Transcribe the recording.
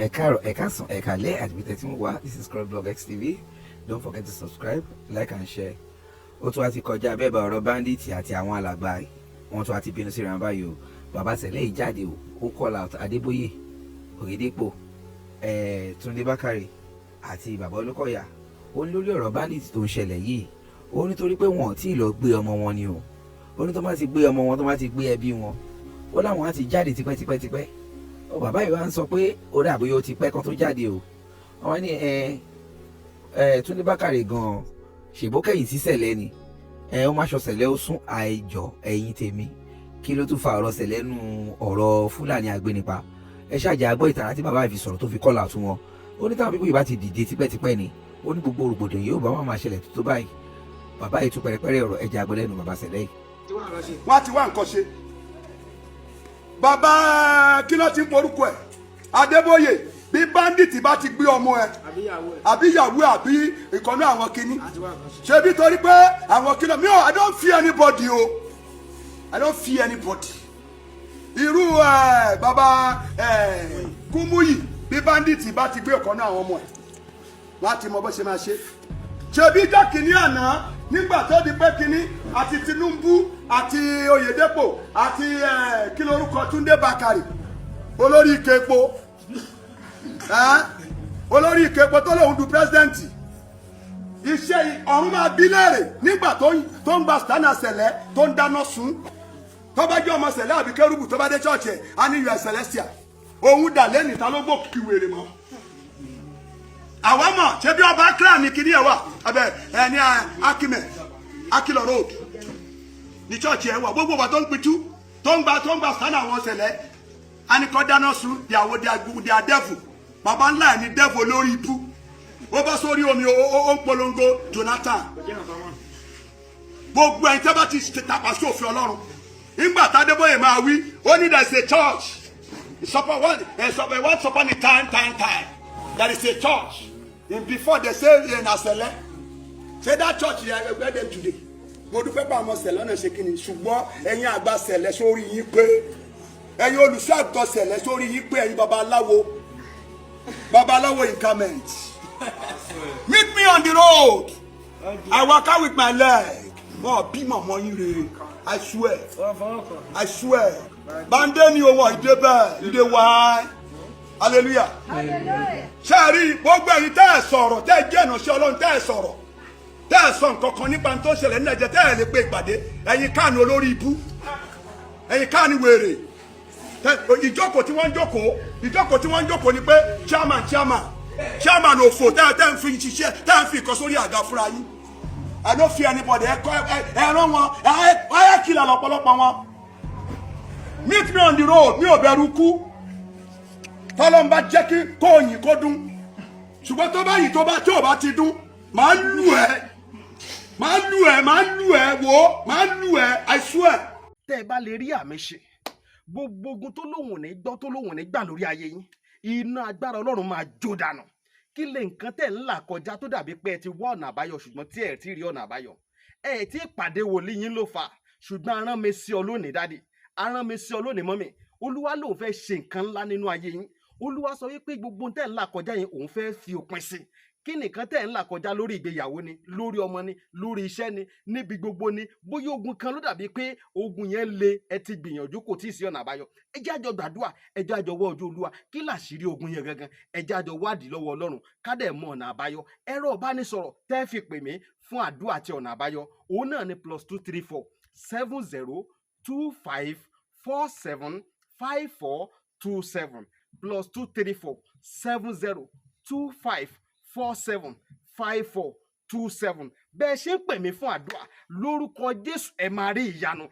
This is Crossblogx TV. Don't forget to subscribe, like and share. Ó tún wá ti kọjá bẹ́ẹ̀ bá ọ̀rọ̀ Bandit àti àwọn alàgbà wọn tún wá ti bínú sí ìrànbá yìí o. Bàbá Sẹ̀lẹ̀ yìí jáde o, ó call out Adeboye, Oyedepo, Túndé Bákàrè àti bàbá Olúkọ̀yà. Ó ní lórí ọ̀rọ̀ Bandit tó ń ṣẹlẹ̀ yìí. Ó nítorí pé wọn ò tí ì lọ gbé ọmọ wọn ni o. Ó ní tó bá ti gbé ọmọ wọn, tó bá ti gbé ẹbí wọn, ó láwọn á ti jáde tipẹ́tipẹ́. Ó bàbá yìí wá ń sọ pé ó dà bóyá ó ti pẹ́ kan tó jáde o. Wọ́n ní Túndé Bákàrè gan-an ṣèbókẹ́yìn sí Sẹ̀lẹ̀ ni. Ó má ṣọ Sẹ̀lẹ̀ ó sún àìjọ ẹ̀yìn tèmi. Kí ló tún fa ọ̀rọ̀ Sẹ̀lẹ̀ nù ọ̀rọ̀ Fúlàní agbénipa? Ẹ ṣáàjà agbọ́ ìtàn àti bàbá ìfi sọ̀rọ̀ tó fi kọ́là tún wọn. Ó ní táwọn pípọ̀ yìí bá ti dìde tipẹ́tipẹ́ ni. Ó ní gbogbo rògbòdìyàn yóò bá wọn máa ṣẹlẹ̀ tó báyìí. Bàbá yìí tún pẹ̀rẹ̀pẹ̀rẹ̀ ọ̀rọ̀ ẹja agbọ́lẹ́nu bàbá Sẹ̀lẹ̀ yìí. Wọ́n ti wá nǹkan ṣe. Bàbá kí ló ti ń porúkọ ẹ̀? Adébóyè bí Bandit bá ti gbé ọmọ ẹ àbí ìyàwó àbí ìkànnì àwọn kinní ṣe bí torí pé àwọn kinní mi ò I don't fear anybody o I don't fear anybody. Irú bàbá Kumuyi bí Bandit bá ti gbé ìkànnì àwọn ọmọ ẹ wọ́n á ti mọ bó ṣe máa ṣe. Ṣe bí ìjọ kìíní àná nígbà tó di pé kinní àti Tinubu àti Oyedepo àti kí lorúkọ Túndé Bákàrè olórí ikepo olórí ikepo tó lóun du president iṣẹ́ ọ̀run máa bí léèrè nígbà tó ń gba stana Sẹ̀lẹ̀ tó ń dáná sun tó bá jẹ́ ọmọ Sẹ̀lẹ̀ àbí kérúbù tó bá dé church ẹ̀ á ní us celestia òun dà lẹ́nìí ta ló gbó kíwèrè mọ́ àwa mọ̀ ṣé bí ọba akra ní kíní ẹ̀ wà abẹ ẹni akilọ road ní church ẹ̀ wà gbogbo wa tó ń pitú tó ń gba stana àwọn Sẹ̀lẹ̀ á ní kọ́ dáná sun di àdẹ́fù bàbá ńlá ẹ̀ ní dẹ́fù lórí ibú ó bá sórí omi ó ń polongo Jonathan gbogbo ẹ̀yin tẹ́ bá ti tàpá sí òfin Ọlọ́run nígbà t'Adébóyè máa wí ó ní there is a church once upon a time there is a church and before they say na Sẹ̀lẹ̀ say that church where them today mo dúpẹ́ pa àwọn Sẹ̀lẹ̀ náà ṣe kí ni ṣùgbọ́n ẹ̀yin àgbà Sẹ̀lẹ̀ sórí yín pé ẹ̀yin olùṣọ́ àgùntàn Sẹ̀lẹ̀ sórí yín pé ẹ̀yin babaláwo increment. Meet me on the road. I walk out with my leg. Wọ́n bí màmá yín rere. I swear. Bande ni owó ìdè wá. Hallelujah. Ṣé rí gbogbo ẹ̀yin tẹ́ ẹ̀ sọ̀rọ̀ tẹ́ ẹ̀ jẹ́ ìránṣẹ́ Ọlọ́run tẹ́ ẹ̀ sọ̀rọ̀ tẹ́ ẹ̀ sọ nǹkan kan nípa tó ṣẹlẹ̀ ní Nàìjíríà tẹ́ ẹ̀ lè pe ìpàdé ẹ̀yin káàní olórí ibú ẹ̀yin káàní wèrè ìjókòó tí wọ́n ń jókòó ni pé chairman òfò tẹ́ ń fi ṣiṣẹ́ tẹ́ ń fi ìkan sórí àga fúnra yín. I don't fear anybody ẹ̀rọ wọn ẹ̀yà kìlà lọ́pọ̀lọpọ̀ wọn. Meet me on the road mi ò bẹ̀rù kú tọ́lọ́ ń bá jẹ́ kí kóòyìn kó dún ṣùgbọ́n tó bá yìí tó bá ti dún máa lù ẹ́ I swear. Tẹ́ ẹ bá lè rí àmì ṣe gbogbo ogun tó lóhùn ní gbọ́ tó lóhùn ní gbà lórí ayé yín iná agbára Ọlọ́run máa jó dànù. Kí lè nǹkan tẹ̀ ń là kọjá tó dàbí pé ẹ ti wá ọ̀nà àbáyọ ṣùgbọ́n tí ẹ ti rí ọ̀nà àbáyọ ẹ ti pàdé wòlíì yín ló fà ṣùgbọ́n arán mi sí ọ lónìí dádì arán mi sí ọ lónìí mọ́mì Olúwa lòun fẹ́ ṣe nǹkan ńlá nínú ayé yín. Olúwa sọ wípé gbogbo tẹ̀ ń là kọjá yín òun fẹ́ fi òpin sí. Kí nìkan tẹ̀ ń là kọjá lórí ìgbéyàwó ni lórí ọmọ ni lórí iṣẹ́ ni níbi gbogbo ni bóyá ogun kan ló dàbí pé ogun yẹn le ẹ ti gbìyànjú kò tí ì sí ọ̀nà àbáyọ ẹ jẹ́ àjọ gbàdúrà ẹ jẹ́ àjọ wá ojú Olúwa kí làṣírí ogun yẹn gangan ẹ jẹ́ àjọ wádìí lọ́wọ́ Ọlọ́run ká dẹ̀ mọ ọ̀nà àbáyọ. Ẹ̀rọ ìbánisọ̀rọ̀ tẹ́ fi pè mí fún àdúrà àti ọ̀nà àbáyọ òun náà ni +234 70 25 47 5427 +234 70 25 47 5427. Bẹ́ẹ̀ ṣe ń pè mí fún àdúrà lórúkọ Jésù ẹ máa rí ìyanu.